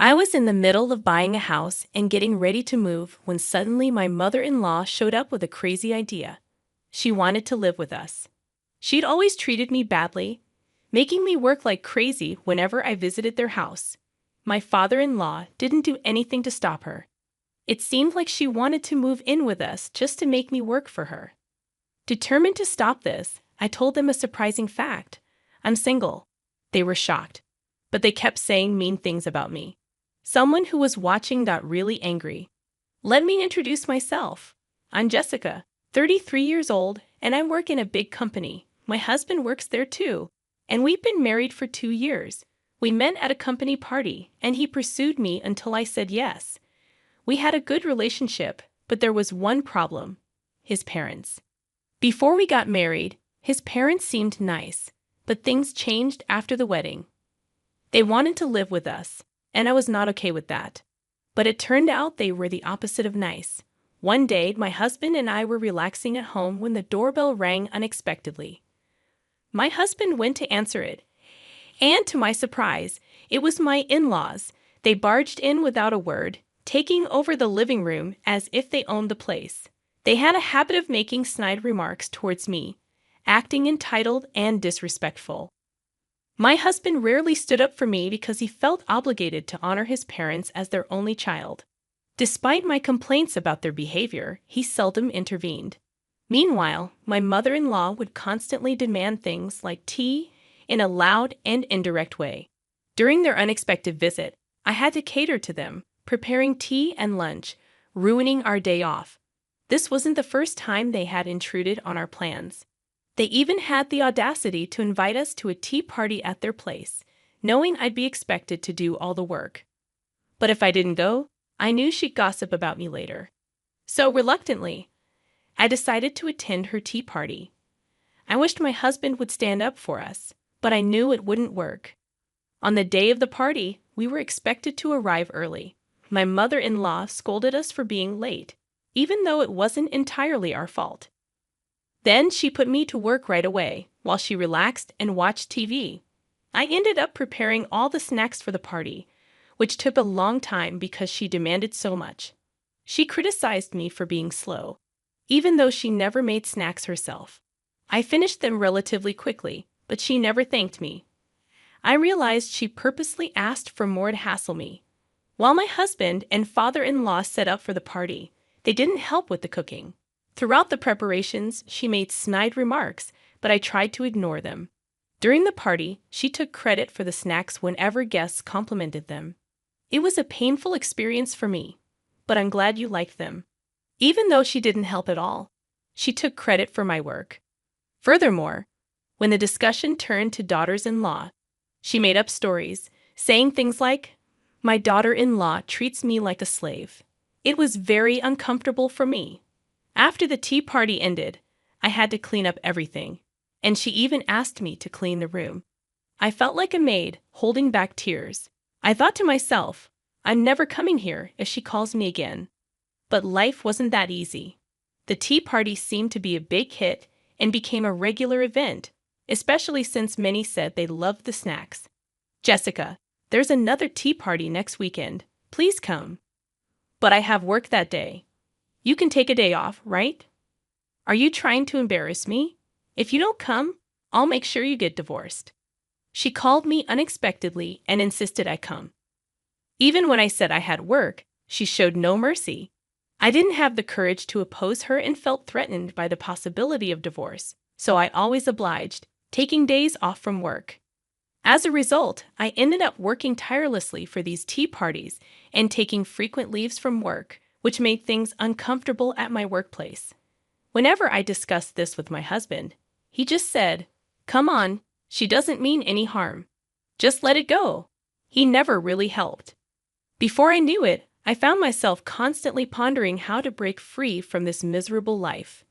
I was in the middle of buying a house and getting ready to move when suddenly my mother-in-law showed up with a crazy idea. She wanted to live with us. She'd always treated me badly, making me work like crazy whenever I visited their house. My father-in-law didn't do anything to stop her. It seemed like she wanted to move in with us just to make me work for her. Determined to stop this, I told them a surprising fact. I'm single. They were shocked, but they kept saying mean things about me. Someone who was watching got really angry. Let me introduce myself. I'm Jessica, 33 years old, and I work in a big company. My husband works there too, and we've been married for 2 years. We met at a company party, and he pursued me until I said yes. We had a good relationship, but there was one problem: his parents. Before we got married, his parents seemed nice, but things changed after the wedding. They wanted to live with us, and I was not okay with that. But it turned out they were the opposite of nice. One day, my husband and I were relaxing at home when the doorbell rang unexpectedly. My husband went to answer it, and to my surprise, it was my in-laws. They barged in without a word, taking over the living room as if they owned the place. They had a habit of making snide remarks towards me, acting entitled and disrespectful. My husband rarely stood up for me because he felt obligated to honor his parents as their only child. Despite my complaints about their behavior, he seldom intervened. Meanwhile, my mother-in-law would constantly demand things like tea in a loud and indirect way. During their unexpected visit, I had to cater to them, preparing tea and lunch, ruining our day off. This wasn't the first time they had intruded on our plans. They even had the audacity to invite us to a tea party at their place, knowing I'd be expected to do all the work. But if I didn't go, I knew she'd gossip about me later. So reluctantly, I decided to attend her tea party. I wished my husband would stand up for us, but I knew it wouldn't work. On the day of the party, we were expected to arrive early. My mother-in-law scolded us for being late, even though it wasn't entirely our fault. Then she put me to work right away, while she relaxed and watched TV. I ended up preparing all the snacks for the party, which took a long time because she demanded so much. She criticized me for being slow, even though she never made snacks herself. I finished them relatively quickly, but she never thanked me. I realized she purposely asked for more to hassle me. While my husband and father-in-law set up for the party, they didn't help with the cooking. Throughout the preparations, she made snide remarks, but I tried to ignore them. During the party, she took credit for the snacks whenever guests complimented them. It was a painful experience for me, but I'm glad you liked them. Even though she didn't help at all, she took credit for my work. Furthermore, when the discussion turned to daughters-in-law, she made up stories, saying things like, "My daughter-in-law treats me like a slave." It was very uncomfortable for me. After the tea party ended, I had to clean up everything, and she even asked me to clean the room. I felt like a maid, holding back tears. I thought to myself, I'm never coming here if she calls me again. But life wasn't that easy. The tea party seemed to be a big hit and became a regular event, especially since many said they loved the snacks. "Jessica, there's another tea party next weekend. Please come." "But I have work that day." "You can take a day off, right?" "Are you trying to embarrass me? If you don't come, I'll make sure you get divorced." She called me unexpectedly and insisted I come. Even when I said I had work, she showed no mercy. I didn't have the courage to oppose her and felt threatened by the possibility of divorce, so I always obliged, taking days off from work. As a result, I ended up working tirelessly for these tea parties and taking frequent leaves from work, which made things uncomfortable at my workplace. Whenever I discussed this with my husband, he just said, "Come on, she doesn't mean any harm. Just let it go." He never really helped. Before I knew it, I found myself constantly pondering how to break free from this miserable life.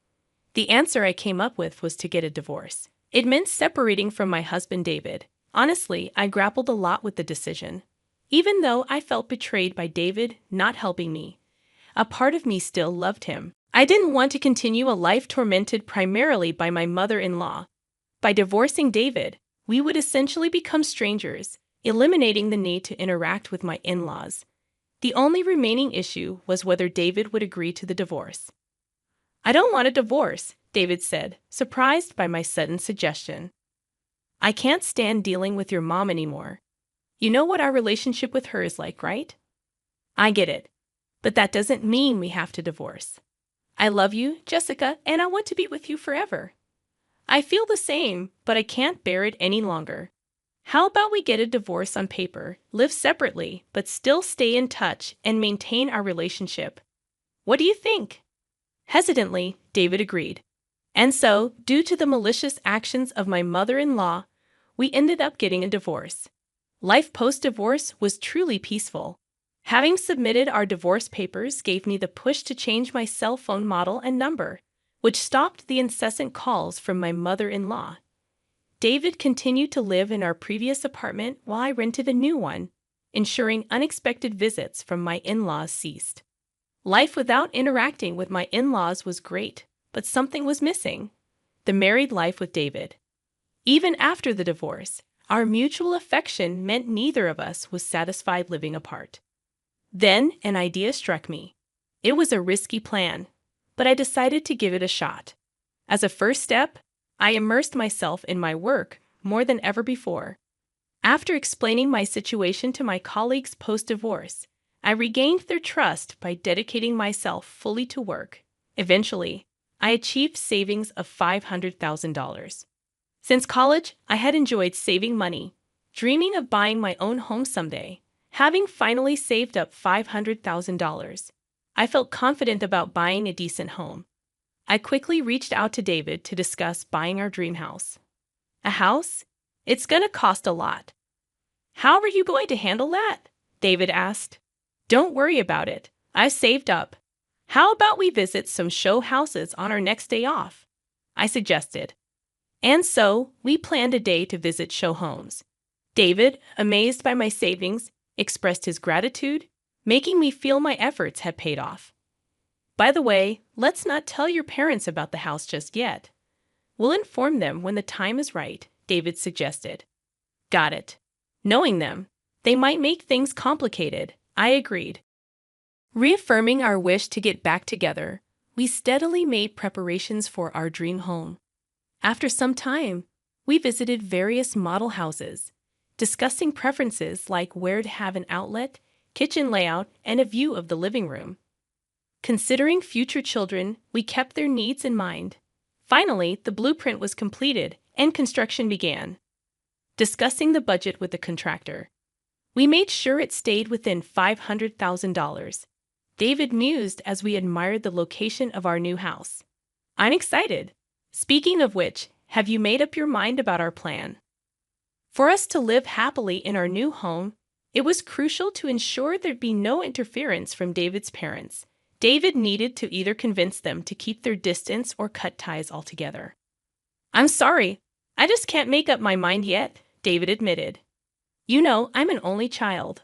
The answer I came up with was to get a divorce. It meant separating from my husband David. Honestly, I grappled a lot with the decision. Even though I felt betrayed by David not helping me, a part of me still loved him. I didn't want to continue a life tormented primarily by my mother-in-law. By divorcing David, we would essentially become strangers, eliminating the need to interact with my in-laws. The only remaining issue was whether David would agree to the divorce. "I don't want a divorce," David said, surprised by my sudden suggestion. "I can't stand dealing with your mom anymore. You know what our relationship with her is like, right?" "I get it. But that doesn't mean we have to divorce. I love you, Jessica, and I want to be with you forever." "I feel the same, but I can't bear it any longer. How about we get a divorce on paper, live separately, but still stay in touch and maintain our relationship? What do you think?" Hesitantly, David agreed. And so, due to the malicious actions of my mother-in-law, we ended up getting a divorce. Life post-divorce was truly peaceful. Having submitted our divorce papers gave me the push to change my cell phone model and number, which stopped the incessant calls from my mother-in-law. David continued to live in our previous apartment while I rented a new one, ensuring unexpected visits from my in-laws ceased. Life without interacting with my in-laws was great, but something was missing: the married life with David. Even after the divorce, our mutual affection meant neither of us was satisfied living apart. Then an idea struck me. It was a risky plan, but I decided to give it a shot. As a first step, I immersed myself in my work more than ever before. After explaining my situation to my colleagues post-divorce, I regained their trust by dedicating myself fully to work. Eventually, I achieved savings of $500,000. Since college, I had enjoyed saving money, dreaming of buying my own home someday. Having finally saved up $500,000, I felt confident about buying a decent home. I quickly reached out to David to discuss buying our dream house. "A house? It's gonna cost a lot." "How are you going to handle that?" David asked. "Don't worry about it. I've saved up. How about we visit some show houses on our next day off?" I suggested. And so, we planned a day to visit show homes. David, amazed by my savings, expressed his gratitude, making me feel my efforts had paid off. "By the way, let's not tell your parents about the house just yet. We'll inform them when the time is right," David suggested. "Got it. Knowing them, they might make things complicated," I agreed. Reaffirming our wish to get back together, we steadily made preparations for our dream home. After some time, we visited various model houses, discussing preferences like where to have an outlet, kitchen layout, and a view of the living room. Considering future children, we kept their needs in mind. Finally, the blueprint was completed and construction began. Discussing the budget with the contractor, we made sure it stayed within $500,000. David mused as we admired the location of our new house. "I'm excited. Speaking of which, have you made up your mind about our plan?" For us to live happily in our new home, it was crucial to ensure there'd be no interference from David's parents. David needed to either convince them to keep their distance or cut ties altogether. "I'm sorry, I just can't make up my mind yet," David admitted. "You know, I'm an only child.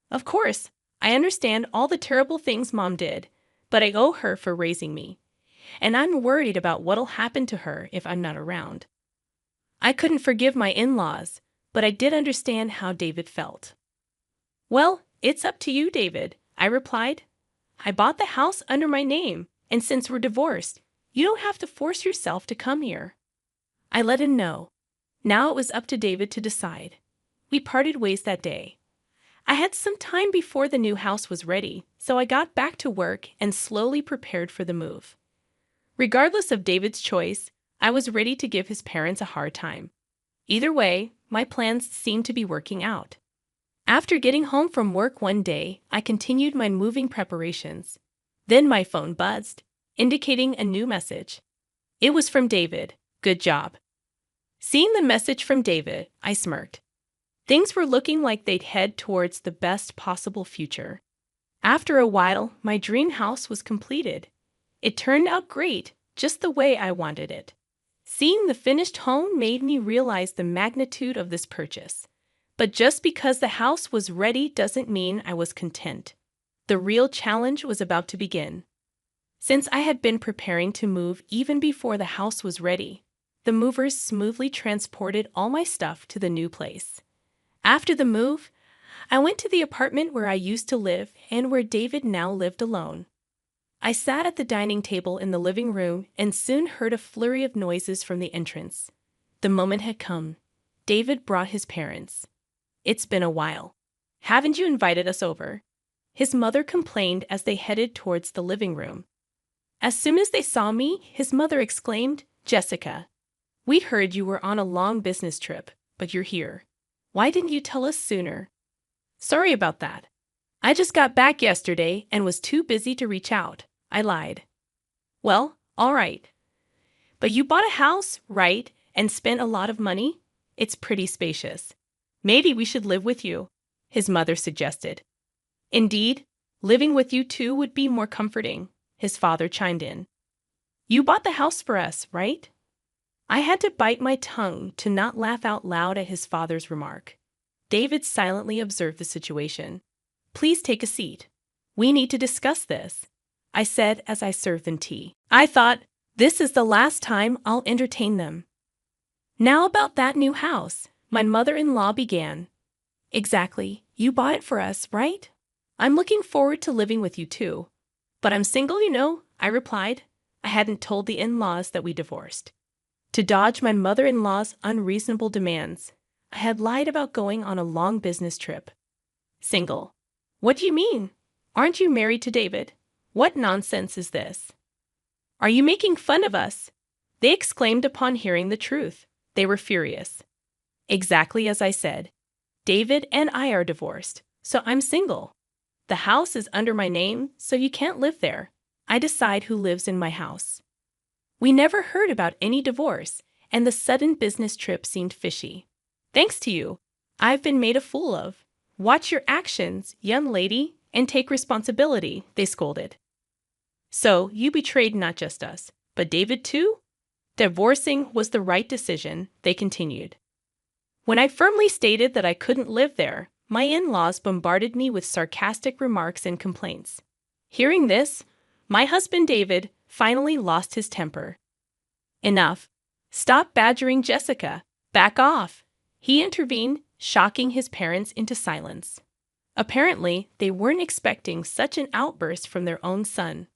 Of course, I understand all the terrible things Mom did, but I owe her for raising me, and I'm worried about what'll happen to her if I'm not around." I couldn't forgive my in-laws, but I did understand how David felt. "Well, it's up to you, David," I replied. "I bought the house under my name, and since we're divorced, you don't have to force yourself to come here." I let him know. Now it was up to David to decide. We parted ways that day. I had some time before the new house was ready, so I got back to work and slowly prepared for the move. Regardless of David's choice, I was ready to give his parents a hard time. Either way, my plans seemed to be working out. After getting home from work one day, I continued my moving preparations. Then my phone buzzed, indicating a new message. It was from David. "Good job." Seeing the message from David, I smirked. Things were looking like they'd head towards the best possible future. After a while, my dream house was completed. It turned out great, just the way I wanted it. Seeing the finished home made me realize the magnitude of this purchase. But just because the house was ready doesn't mean I was content. The real challenge was about to begin. Since I had been preparing to move even before the house was ready, the movers smoothly transported all my stuff to the new place. After the move, I went to the apartment where I used to live and where David now lived alone. I sat at the dining table in the living room and soon heard a flurry of noises from the entrance. The moment had come. David brought his parents. "It's been a while. Haven't you invited us over?" His mother complained as they headed towards the living room. As soon as they saw me, his mother exclaimed, "Jessica, we heard you were on a long business trip, but you're here. Why didn't you tell us sooner?" "Sorry about that. I just got back yesterday and was too busy to reach out," I lied. "Well, all right. But you bought a house, right, and spent a lot of money? It's pretty spacious. Maybe we should live with you," his mother suggested. "Indeed, living with you too would be more comforting," his father chimed in. "You bought the house for us, right?" I had to bite my tongue to not laugh out loud at his father's remark. David silently observed the situation. "Please take a seat. We need to discuss this," I said as I served them tea. I thought, this is the last time I'll entertain them. "Now about that new house," my mother-in-law began. "Exactly. You bought it for us, right? I'm looking forward to living with you too. But I'm single, you know," I replied. I hadn't told the in-laws that we divorced. To dodge my mother-in-law's unreasonable demands, I had lied about going on a long business trip. "Single? What do you mean? Aren't you married to David? What nonsense is this? Are you making fun of us?" They exclaimed upon hearing the truth. They were furious. "Exactly as I said. David and I are divorced, so I'm single. The house is under my name, so you can't live there. I decide who lives in my house." We never heard about any divorce, and the sudden business trip seemed fishy. "Thanks to you, I've been made a fool of. Watch your actions, young lady, and take responsibility," they scolded. "So you betrayed not just us, but David too?" "Divorcing was the right decision," they continued. When I firmly stated that I couldn't live there, my in-laws bombarded me with sarcastic remarks and complaints. Hearing this, my husband David finally lost his temper. "Enough. Stop badgering Jessica. Back off," he intervened, shocking his parents into silence. Apparently, they weren't expecting such an outburst from their own son.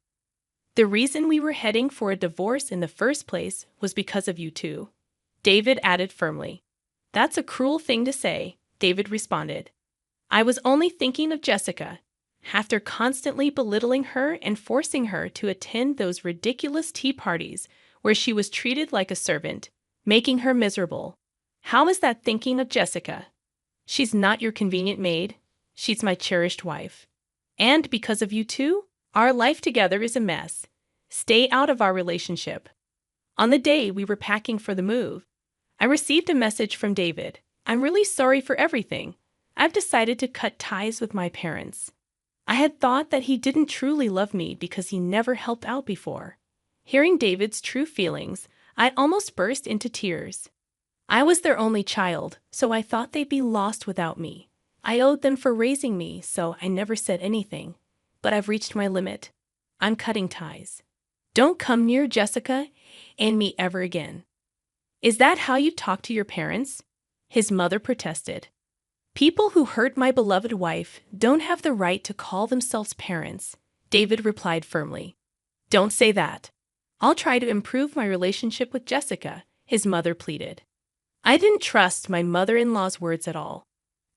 "The reason we were heading for a divorce in the first place was because of you two," David added firmly. "That's a cruel thing to say," David responded. "I was only thinking of Jessica. After constantly belittling her and forcing her to attend those ridiculous tea parties where she was treated like a servant, making her miserable. How is that thinking of Jessica? She's not your convenient maid. She's my cherished wife. And because of you two, our life together is a mess. Stay out of our relationship." On the day we were packing for the move, I received a message from David. "I'm really sorry for everything. I've decided to cut ties with my parents." I had thought that he didn't truly love me because he never helped out before. Hearing David's true feelings, I almost burst into tears. I was their only child, so I thought they'd be lost without me. I owed them for raising me, so I never said anything. But I've reached my limit. I'm cutting ties. Don't come near Jessica and me ever again. "Is that how you talk to your parents?" his mother protested. "People who hurt my beloved wife don't have the right to call themselves parents," David replied firmly. "Don't say that. I'll try to improve my relationship with Jessica," his mother pleaded. I didn't trust my mother-in-law's words at all.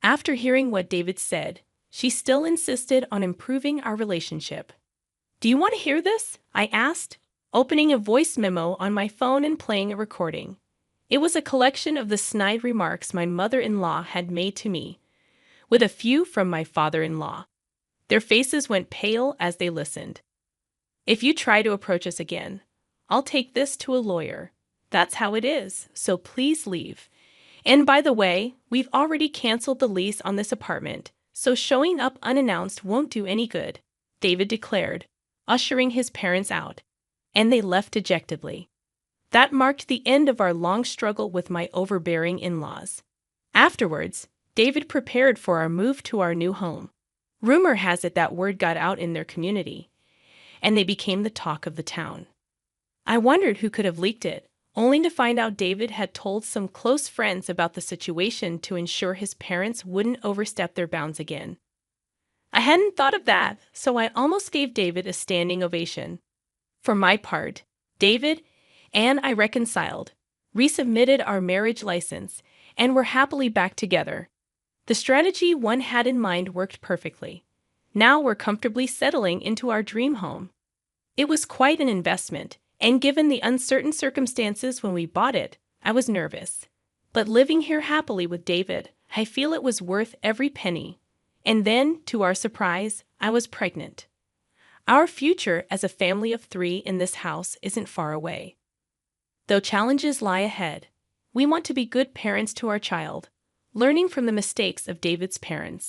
After hearing what David said, she still insisted on improving our relationship. "Do you want to hear this?" I asked, opening a voice memo on my phone and playing a recording. It was a collection of the snide remarks my mother-in-law had made to me, with a few from my father-in-law. Their faces went pale as they listened. "If you try to approach us again, I'll take this to a lawyer. That's how it is, so please leave. And by the way, we've already canceled the lease on this apartment, so showing up unannounced won't do any good," David declared, ushering his parents out, and they left dejectedly. That marked the end of our long struggle with my overbearing in-laws. Afterwards, David prepared for our move to our new home. Rumor has it that word got out in their community, and they became the talk of the town. I wondered who could have leaked it, only to find out David had told some close friends about the situation to ensure his parents wouldn't overstep their bounds again. I hadn't thought of that, so I almost gave David a standing ovation. For my part, David and I reconciled, resubmitted our marriage license, and were happily back together. The strategy one had in mind worked perfectly. Now we're comfortably settling into our dream home. It was quite an investment, and given the uncertain circumstances when we bought it, I was nervous. But living here happily with David, I feel it was worth every penny. And then, to our surprise, I was pregnant. Our future as a family of 3 in this house isn't far away. Though challenges lie ahead, we want to be good parents to our child, learning from the mistakes of David's parents.